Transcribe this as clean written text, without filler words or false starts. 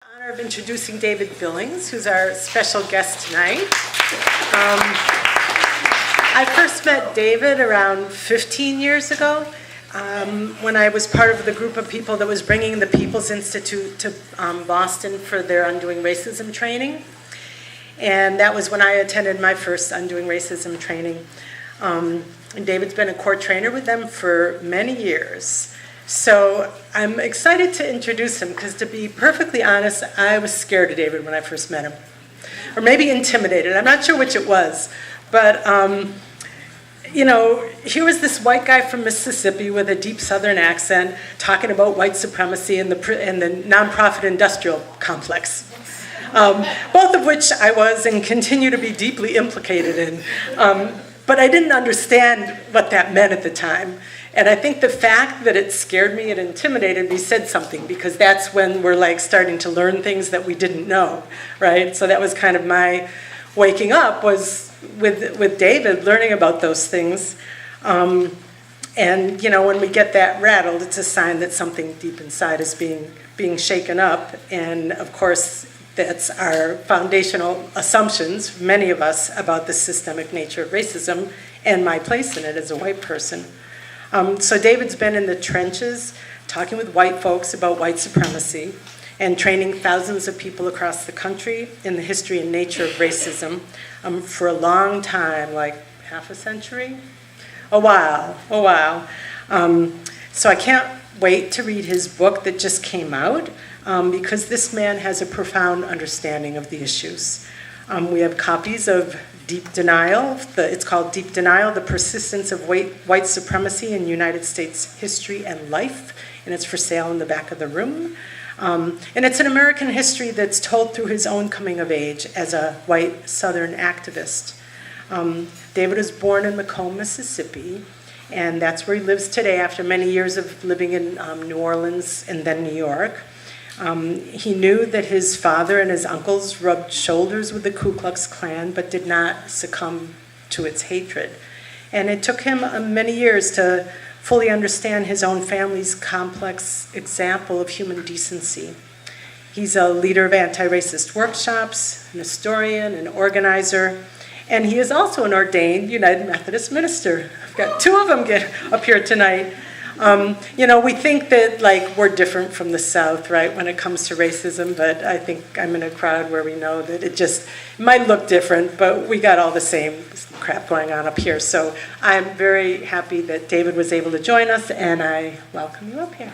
Honor of introducing David Billings, who's our special guest tonight. I first met David around 15 years ago when I was part of the group of people that was bringing the People's Institute to Boston for their Undoing Racism training. And that was when I attended my first Undoing Racism training. And David's been a core trainer with them for many years. So I'm excited to introduce him because, to be perfectly honest, I was scared of David when I first met him. Or maybe intimidated. I'm not sure which it was. But, here was this white guy from Mississippi with a deep Southern accent talking about white supremacy and the nonprofit industrial complex. Both of which I was and continue to be deeply implicated in. But I didn't understand what that meant at the time. And I think the fact that it scared me and intimidated me said something, because that's when we're starting to learn things that we didn't know, right? So that was kind of my waking up, was with David, learning about those things. And when we get that rattled, it's a sign that something deep inside is being shaken up. And of course, that's our foundational assumptions, many of us, about the systemic nature of racism and my place in it as a white person. So David's been in the trenches talking with white folks about white supremacy and training thousands of people across the country in the history and nature of racism for a long time, like half a century? A while. So I can't wait to read his book that just came out because this man has a profound understanding of the issues. We have copies of Deep Denial. It's called Deep Denial, The Persistence of White Supremacy in United States History and Life, and it's for sale in the back of the room. And it's an American history that's told through his own coming of age as a white Southern activist. David was born in Macomb, Mississippi, and that's where he lives today after many years of living in New Orleans and then New York. He knew that his father and his uncles rubbed shoulders with the Ku Klux Klan, but did not succumb to its hatred. And it took him many years to fully understand his own family's complex example of human decency. He's a leader of anti-racist workshops, an historian, an organizer, and he is also an ordained United Methodist minister. I've got two of them get up here tonight. We think that we're different from the South, right, when it comes to racism, but I think I'm in a crowd where we know that it might look different, but we got all the same crap going on up here. So I'm very happy that David was able to join us, and I welcome you up here.